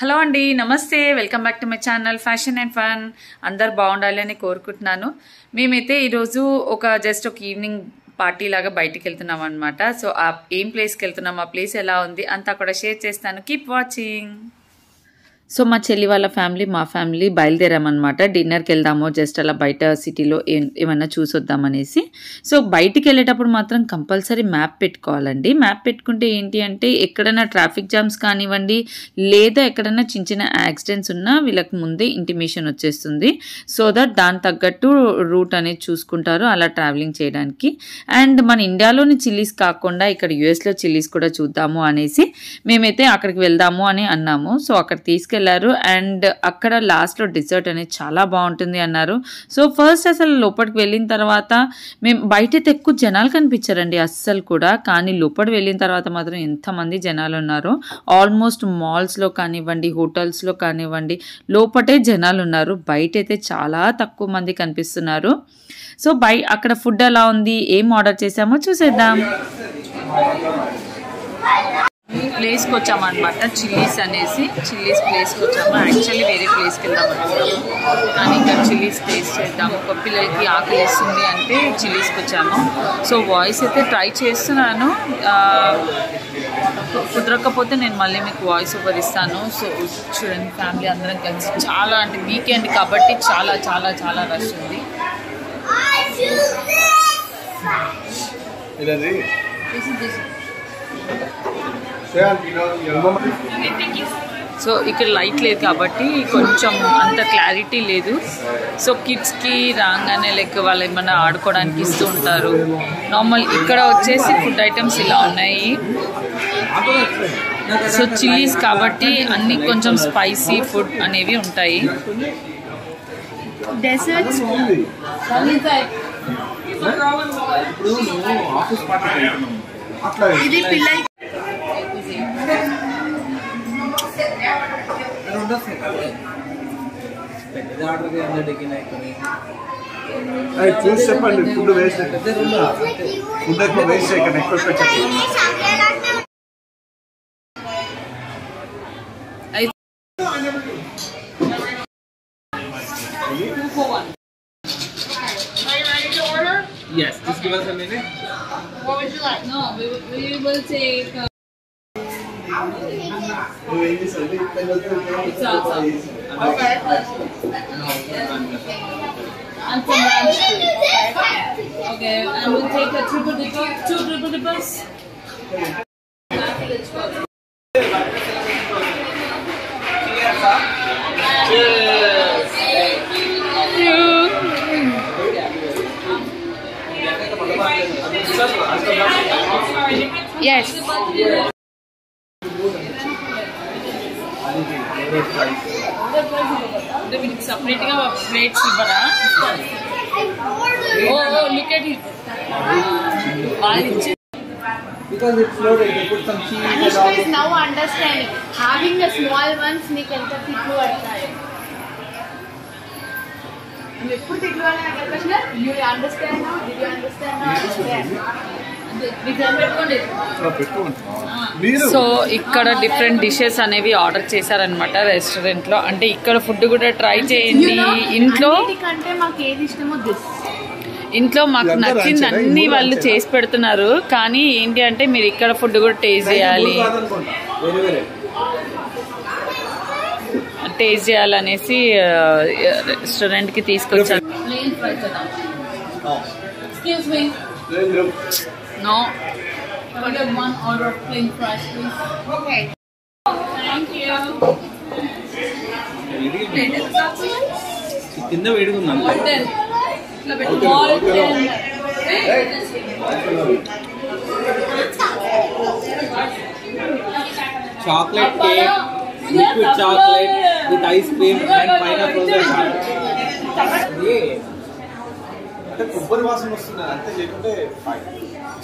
Hello అండి, నమస్తే. Welcome back to my channel fashion and fun. అందరు బాగుండాలని కోరుకుంటున్నాను. మేమైతే ఈరోజు జస్ట్ ఒక ఈవినింగ్ పార్టీ లాగా బయటికి వెళ్తున్నాం అనమాట. సో ఏం ప్లేస్కి వెళ్తున్నాం, ఆ ప్లేస్ ఎలా ఉంది అంతా కూడా షేర్ చేస్తాను. Keep watching. సో మా చెల్లి వాళ్ళ ఫ్యామిలీ, మా ఫ్యామిలీ బయలుదేరామన్నమాట. డిన్నర్కి వెళ్దాము, జస్ట్ అలా బయట సిటీలో ఏమన్నా చూసొద్దామనేసి. సో బయటికి వెళ్ళేటప్పుడు మాత్రం కంపల్సరీ మ్యాప్ పెట్టుకోవాలండి. మ్యాప్ పెట్టుకుంటే ఏంటి అంటే ఎక్కడైనా ట్రాఫిక్ జామ్స్ కానివ్వండి, లేదా ఎక్కడైనా చిన్న చిన్న యాక్సిడెంట్స్ ఉన్నా వీళ్ళకి ముందే ఇంటిమేషన్ వచ్చేస్తుంది. సో దట్ దాని తగ్గట్టు రూట్ అనేది చూసుకుంటారు అలా ట్రావెలింగ్ చేయడానికి. అండ్ మన ఇండియాలోని చిల్లీస్ కాకుండా ఇక్కడ యుఎస్లో చిల్లీస్ కూడా చూద్దాము అనేసి మేమైతే అక్కడికి వెళ్దాము అని అన్నాము. సో అక్కడ తీసుకెళ్ళారు. అండ్ అక్కడ లాస్ట్లో డిజర్ట్ అనేది చాలా బాగుంటుంది అన్నారు. సో ఫస్ట్ అసలు లోపలికి వెళ్ళిన తర్వాత మేము బయటైతే ఎక్కువ జనాలు కనిపించారండి అస్సలు కూడా. కానీ లోపలికి వెళ్ళిన తర్వాత మాత్రం ఎంతమంది జనాలు ఉన్నారో. ఆల్మోస్ట్ మాల్స్లో కానివ్వండి, హోటల్స్లో కానివ్వండి, లోపటే జనాలు ఉన్నారు. బయటైతే చాలా తక్కువ మంది కనిపిస్తున్నారు. సో అక్కడ ఫుడ్ ఎలా ఉంది, ఏం ఆర్డర్ చేసామో చూసేద్దాం. ప్లేస్కి వచ్చామన్నమాట, చిల్లీస్ అనేసి. చిల్లీస్ ప్లేస్కి వచ్చాము. యాక్చువల్లీ వేరే ప్లేస్కి వెళ్దాం అనుకున్నాము, కానీ ఇక్కడ చిల్లీస్ టేస్ట్ చేద్దాము. పిల్లలకి ఆకలి వేస్తుంది అంటే చిల్లీస్కి వచ్చాము. సో వాయిస్ అయితే ట్రై చేస్తున్నాను, కుదరకపోతే నేను మళ్ళీ మీకు వాయిస్ ఓవర్ ఇస్తాను. సో చూడండి, ఫ్యామిలీ అందరం కలిసి చాలా అంటే వీకెండ్ కాబట్టి చాలా చాలా చాలా రష్ ఉంది. సో ఇక్కడ లైట్ లేదు కాబట్టి కొంచెం అంత క్లారిటీ లేదు. సో కిడ్స్కి రాగానే వాళ్ళు ఏమన్నా ఆడుకోవడానికి ఇస్తూ ఉంటారు. నార్మల్ ఇక్కడ వచ్చేసి ఫుడ్ ఐటమ్స్ ఇలా ఉన్నాయి. సో చిల్లీస్ కాబట్టి అన్ని కొంచెం స్పైసీ ఫుడ్ అనేవి ఉంటాయి. డెజర్ట్స్ ఇది పిల్లలు చూసి చెప్పండి. ఫుడ్ వేస్ట్, ఫుడ్ ఎక్కువ వేస్ట్ చేయకండి, ఎక్కువ పెట్టండి. Yes, just give us a minute. What would you like? No, we will take it's awesome. Okay. And some ranch too. Okay, and we'll take a triple dipper, 2 triple dippers. Yes. Separate plates ibara. Oh, look at it. Because it's loaded, they put some cheese. Anushka is now understanding. Having the small ones make enta tiklu attayi. You put tiklu ana question. You understand now? Did you understand now? So ఇక్కడ different dishes అనేవి order చేశారనమాట restaurant లో. అంటే ఇక్కడ food కూడా try చేయండి. ఇంట్లో మాకు నచ్చింది అన్ని వాళ్ళు చేసి పెడుతున్నారు, కానీ ఏంటి అంటే మీరు ఇక్కడ ఫుడ్ కూడా టేస్ట్ చేయాలనేసి రెస్టారెంట్ కి తీసుకొచ్చారు. No. Can I get one order of plain fries, please? Okay. Thank you. కింద వేడుకుందాం. Hotel. Chocolate cake, liquid chocolate with ice cream and pineapple. కొబ్బరి వాసన వస్తుంది అంతే, లేకుంటే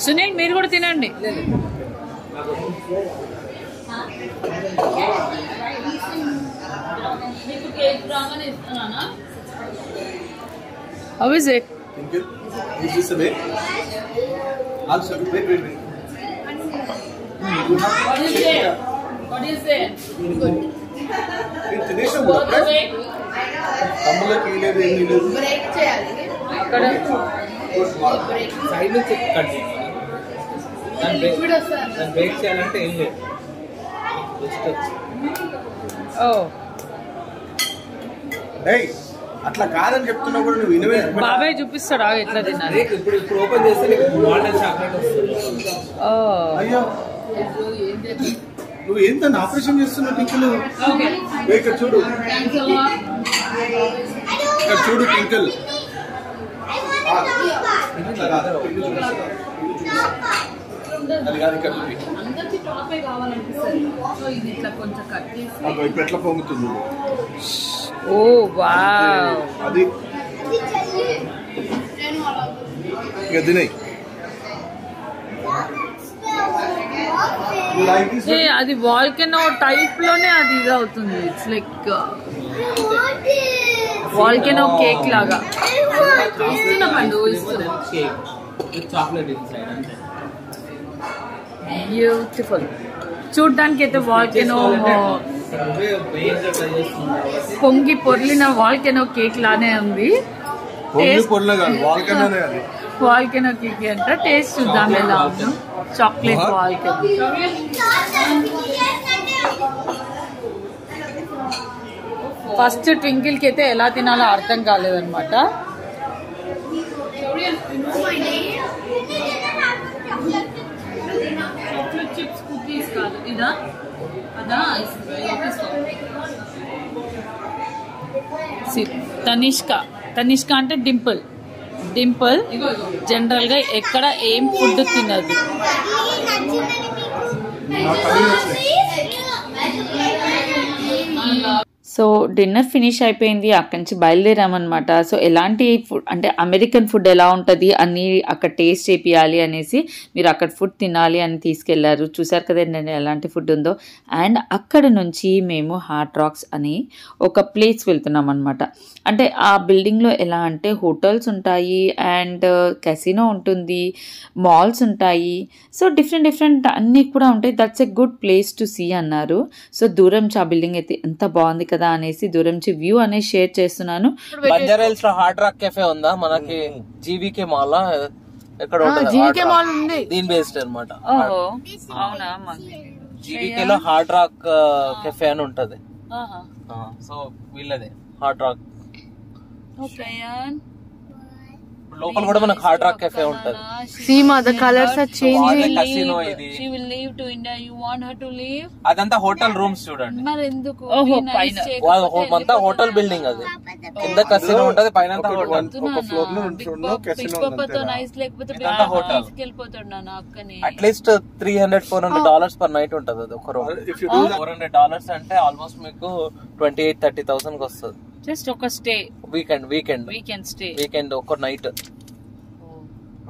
సునీల్ మీరు కూడా తినండి. How is it? Is this a way? Also, wait. What is it? Good. తినేసాం తమ్ముళ్ళకి లేదు ఏమీ లేదు. బ్రేక్ చేయాలి అక్కడ సైడ్ నుంచి కట్ లిక్విడ్ వస్తుంది. దాన్ని బ్రేక్ చేయాలంటే ఏం లేదు. ఓ ఏయ్ అట్లా కాదని చెప్తున్నా కూడా నువ్వు వినవే. బాబాయ్ చూపిస్తాడా ఎట్లా తినాలి? ఇప్పుడు ఓపెన్ చేస్తే నీకు మోడల్ చాక్లెట్ వస్తుంది. ఓ అయ్యో నువ్వు ఏంటన్నా ఆపరేషన్ చేస్తున్నావు టింకిల్? ఇక్కడ చూడు, ఇక్కడ చూడు టింకిల్. అది కాదు ఇక్కడ అందరికి టాపే కావాలనిపిస్తుంది. సో ఇది ఇట్లా కొంచెం కట్ చేసి ఇప్పుడు ఎట్లా పొంగుతుంది. ఓ వావ్ అది ఇక తినేయి. అది వాల్కెనో టైప్ లోనే అది ఇది అవుతుంది. ఇట్స్ లైక్ వాల్కెనో కేక్ లాగా ఇస్తున్నామండు. కేక్ విత్ చాక్లెట్ ఇన్సైడ్ అంటే బ్యూటిఫుల్. చూడ్డానికి అయితే వాల్కెనో పొంగి పొర్లిన వాల్కెనో కేక్ లానే ఉంది. వాల్కెనో కేక్ అంట. టేస్ట్ చూద్దాం ఎలా ఉందో. Chocolate volcano. ఫస్ట్ ట్వింకిల్ కి అయితే ఎలా తినాలో అర్థం కాలేదన్నమాట. చాక్లెట్ చిప్స్ కుకీస్ కాదు ఇదా అదా. తనిష్క అంటే డింపుల్. జనరల్ గా ఎక్కడ ఏం ఫుడ్ తినదు. సో డిన్నర్ ఫినిష్ అయిపోయింది. అక్కడి నుంచి బయలుదేరామన్నమాట. సో ఎలాంటి ఫుడ్ అంటే అమెరికన్ ఫుడ్ ఎలా ఉంటుంది అన్నీ అక్కడ టేస్ట్ చేపియాలి అనేసి మీరు అక్కడ ఫుడ్ తినాలి అని తీసుకెళ్లారు. చూసారు కదండి ఎలాంటి ఫుడ్ ఉందో. అండ్ అక్కడ నుంచి మేము హార్డ్ రాక్స్ అని ఒక ప్లేస్ వెళ్తున్నాం అనమాట. అంటే ఆ బిల్డింగ్లో ఎలా అంటే హోటల్స్ ఉంటాయి అండ్ కెసినో ఉంటుంది, మాల్స్ ఉంటాయి. సో డిఫరెంట్ అన్నీ కూడా ఉంటాయి. That's a good place to see అన్నారు. సో దూరం నుంచి ఆ బిల్డింగ్ అయితే ఎంత బాగుంది కదా అనేసి దూరం నుంచి వ్యూ అనేది షేర్ చేస్తున్నాను. బంజారా హిల్స్ లో హార్డ్ రాక్ కెఫే ఉందా మనకి? జీవీకే మాల్ ఎక్కడ ఉంటుంది? దీని బేస్డ్ అనమాట. అవునా? జీవీకే లో హార్డ్ రాక్ కెఫే అని ఉంటది. సో వీళ్ళదే హార్డ్ రాక్. లోపల కూడా మనకు హార్డ్ రాక్ కెఫే ఉంటది. Seema, the colors are changing. Casino ఇది. She will leave to India. You want her to leave? అదంతా హోటల్ రూమ్స్ చూడండి. మరి ఎందుకు? అంతా హోటల్ బిల్డింగ్ అది. కింద కసినో ఉంటది, పైన హోటల్. ఒక ఫ్లోర్ లో ఉంటున్నావు కెసినో అట్లీస్ట్ $300-400 పర్ నైట్ ఉంటది. అది ఒక రూమ్. $400 అంటే ఆల్మోస్ట్ మీకు 28,000-30,000 కి వస్తుంది. జస్ట్ ఒక స్టే వీకెండ్ ఒక నైట్.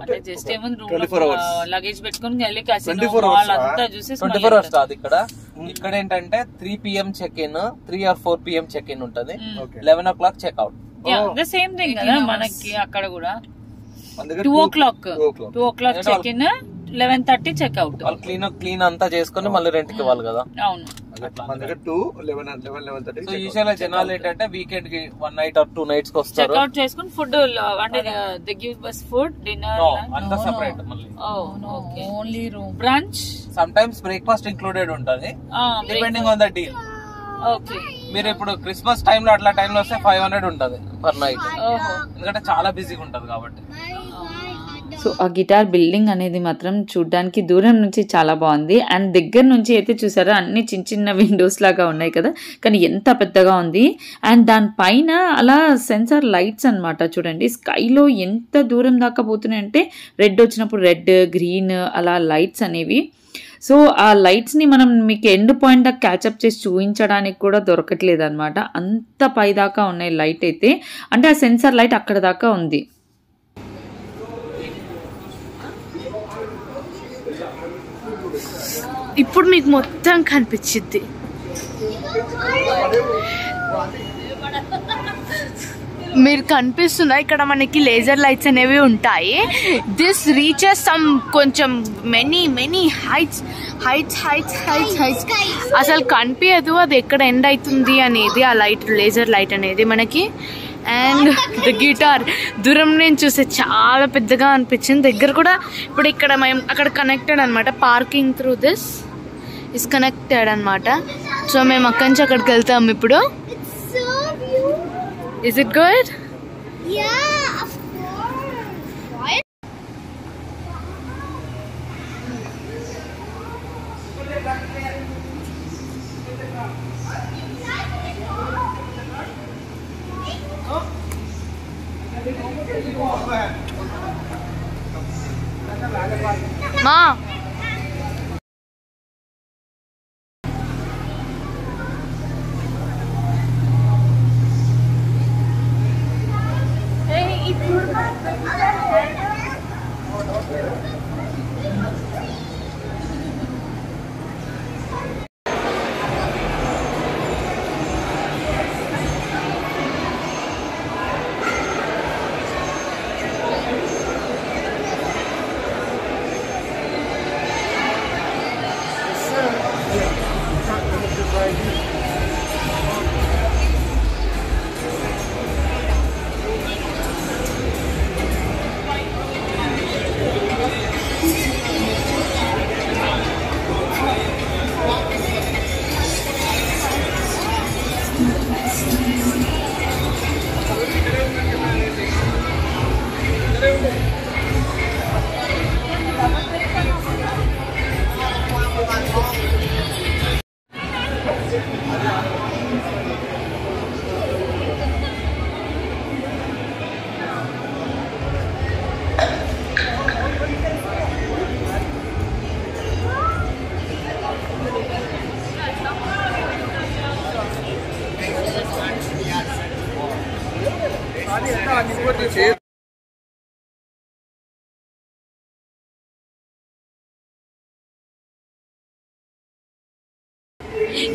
అంటే జస్ట్ ఏముంది రూమ్ 24 hours. లగేజ్ పెట్టుకొని వెళ్ళి కసినో 24 hours. మాల్ అంతా చూసి 24 hours కాదు. ఇక్కడ ఏంటంటే 3 PM check in, 3 or 4 PM check in ఉంటది. 11 o'clock checkout. The same thing కదా మనకి అక్కడ కూడా. 2 o'clock చెక్ ఇన్, 11:30 చెక్అవుట్. వాళ్ళు క్లీన్ అంతా చేసుకుని మళ్ళీ రెంట్ కి ఇవ్వాలి కదా. అవును. మన దగ్గర 11:30. సో యూజువల్ జనాలు ఏంటంటే వీకెండ్ కి 1 night or 2 nights కి వస్తారు. చెక్అవుట్ చేసుకుని ఫుడ్ అంటే they give us food dinner అంతా సెపరేట్ మళ్ళీ. Okay only room brunch. Sometimes breakfast included ఉంటది depending on the deal. Okay. మీరు ఇప్పుడు క్రిస్మస్ టైంలో అట్లా టైంలో వస్తే 500 ఉంటది పర్ నైట్. ఎందుకంటే చాలా బిజీగా ఉంటది కాబట్టి. సో ఆ గిటార్ బిల్డింగ్ అనేది మాత్రం చూడడానికి దూరం నుంచి చాలా బాగుంది. అండ్ దగ్గర నుంచి అయితే చూసారా అన్ని చిన్న విండోస్ లాగా ఉన్నాయి కదా, కానీ ఎంత పెద్దగా ఉంది. అండ్ దానిపైన అలా సెన్సార్ లైట్స్ అనమాట. చూడండి స్కైలో ఎంత దూరం దాకా పోతున్నాయంటే రెడ్ వచ్చినప్పుడు రెడ్, గ్రీన్ అలా లైట్స్ అనేవి. సో ఆ లైట్స్ని మనం మీకు ఎండ్ పాయింట్ దాకా క్యాచప్ చేసి చూపించడానికి కూడా దొరకట్లేదు అనమాట. అంత పై దాకా ఉన్నాయి లైట్ అయితే. అంటే ఆ సెన్సార్ లైట్ అక్కడ దాకా ఉంది. ఇప్పుడు మీకు మొత్తం కనిపించింది. మీరు కనిపిస్తుందా ఇక్కడ మనకి లేజర్ లైట్స్ అనేవి ఉంటాయి. దిస్ రీచెస్ సమ్ కొంచెం మెనీ హైట్స్. అసలు కనిపించదు అది ఎక్కడ ఎండ్ అవుతుంది అనేది ఆ లైట్, లేజర్ లైట్ అనేది మనకి. అండ్ ద గిటార్ దూరం నుంచి చూస్తే చాలా పెద్దగా అనిపించింది, దగ్గర కూడా. ఇప్పుడు ఇక్కడ మేము అక్కడ కనెక్టెడ్ అనమాట, parking through this is connected అనమాట. సో మేము అక్కడి నుంచి అక్కడికి వెళ్తాం ఇప్పుడు. Is it good? Yeah, of course. What? Ma.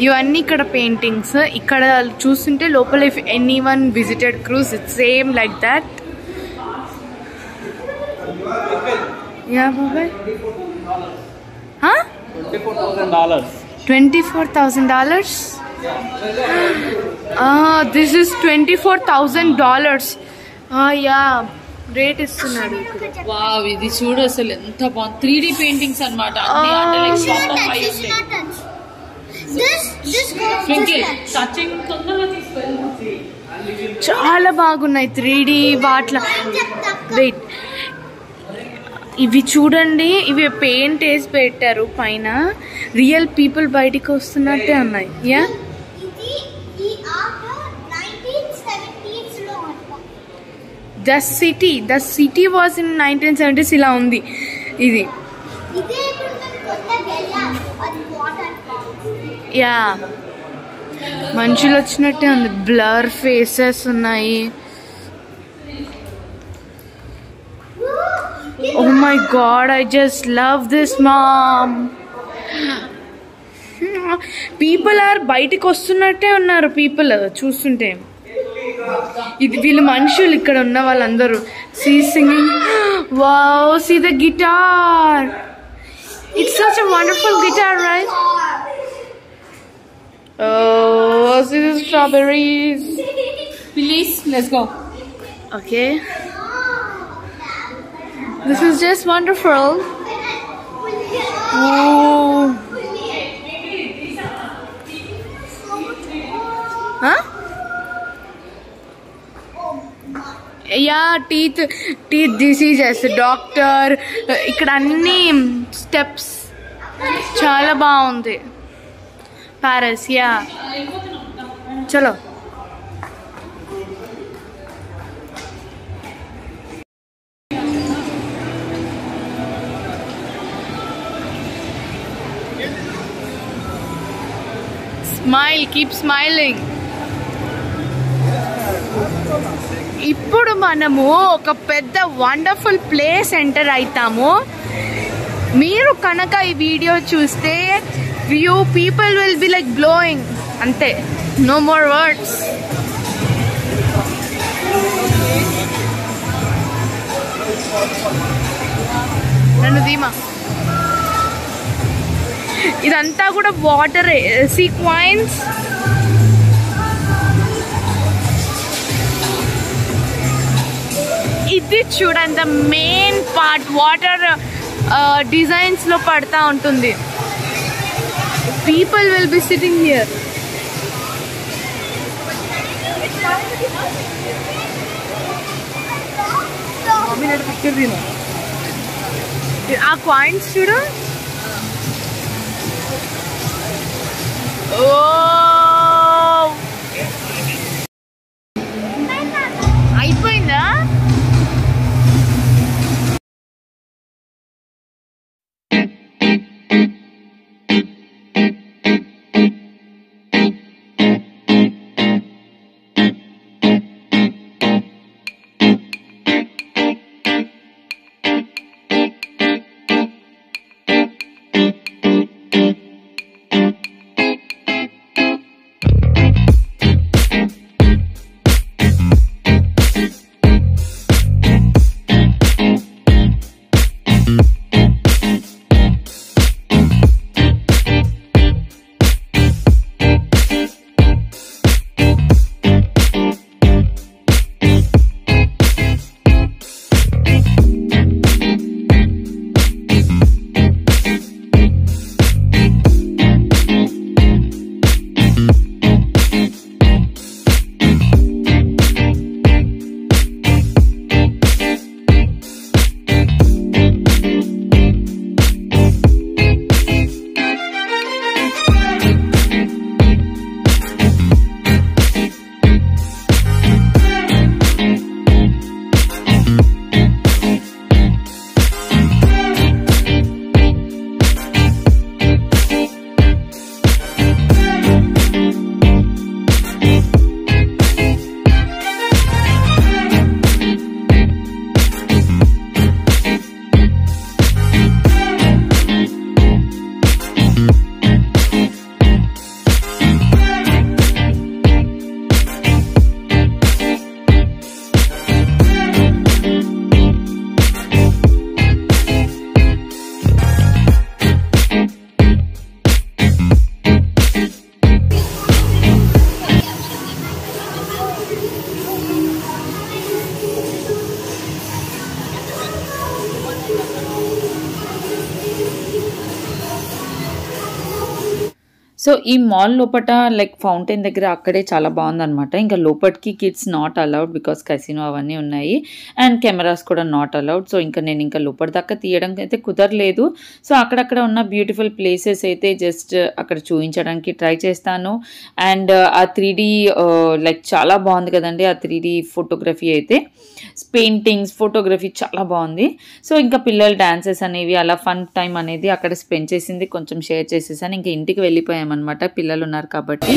ఇవన్నీ ఇక్కడ పెయింటింగ్స్. ఇక్కడ చూస్తుంటే లోపల if anyone visited cruise it's same like that. Yeah బాబాయ్, $24,000. This is $24,000. యా రేట్ ఇస్తున్నాడు. వావ్, ఇది చూడు అసలు ఎంత బాగుంది. 3D పెయింటింగ్స్ అనమాట. చాలా బాగున్నాయి 3D వాట్ల. వెయిట్, ఇవి చూడండి, ఇవి పెయింట్ వేసి పెట్టారు పైన. రియల్ పీపుల్ బయటికి వస్తున్నట్టే ఉన్నాయి. Yeah, the city was in 1970s. ఇలా ఉంది ఇది. యా, మనుషులు వచ్చినట్టే ఉంది. బ్లర్ ఫేసెస్ ఉన్నాయి. Oh my god, I just love this, mom. People are బయటికి వస్తున్నట్టే ఉన్నారు. పీపుల్ చూస్తుంటే ఇది వీళ్ళు మనుషులు ఇక్కడ ఉన్న వాళ్ళందరూ. See singing. Wow, see the guitar. It's such a wonderful guitar, right? Oh, see the strawberries. Please, let's go. Okay. This is just wonderful. Oh. Huh? Yeah, teeth diseases, doctor. ఇక్కడ అన్ని steps చాలా బాగుంది. Paris. Yeah, చలో. Smile, keep smiling. ఇప్పుడు మనము ఒక పెద్ద wonderful place enter అవుతాము. మీరు కనుక ఈ వీడియో చూస్తే view people will be like blowing. అంతే, నో మోర్ వర్డ్స్. నన్ను ధీమా ఇదంతా కూడా వాటర్ సీక్వెన్స్. ఇది చూడండి మెయిన్ పార్ట్ వాటర్ డిజైన్స్ లో పడతా ఉంటుంది. People will be sitting here. ఆ కాయిన్స్ చూడు. అయిపోయిందా? సో ఈ మాల్ లోపట లైక్ ఫౌంటైన్ దగ్గర అక్కడే చాలా బాగుందన్నమాట. ఇంకా లోపటికి కిడ్స్ నాట్ అలౌడ్ బికాస్ కసినో అవన్నీ ఉన్నాయి అండ్ కెమెరాస్ కూడా నాట్ అలౌడ్. సో ఇంకా నేను ఇంకా లోపటి దాకా తీయడం అయితే కుదరలేదు. సో అక్కడక్కడ ఉన్న బ్యూటిఫుల్ ప్లేసెస్ అయితే జస్ట్ అక్కడ చూపించడానికి ట్రై చేస్తాను. అండ్ ఆ 3D లైక్ చాలా బాగుంది కదండి ఆ 3D ఫోటోగ్రఫీ అయితే, పెయింటింగ్స్ ఫోటోగ్రఫీ చాలా బాగుంది. సో ఇంకా పిల్లల డాన్సెస్ అనేవి అలా ఫన్ టైం అనేది అక్కడ స్పెండ్ చేసింది కొంచెం షేర్ చేసేసాను. ఇంకా ఇంటికి వెళ్ళిపోయామన్నమాట, పిల్లలు ఉన్నారు కాబట్టి.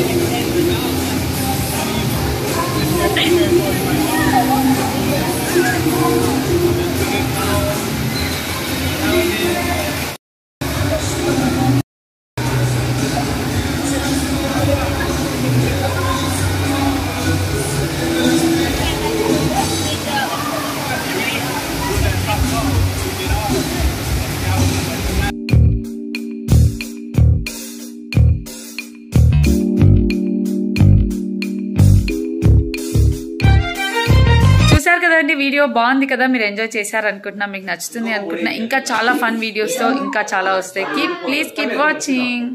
కదండి వీడియో బాగుంది కదా, మీరు ఎంజాయ్ చేశారు అనుకుంటున్నా, మీకు నచ్చుతుంది అనుకుంటున్నా. ఇంకా చాలా ఫన్ వీడియోస్తో ఇంకా చాలా వస్తాయి. Please keep watching.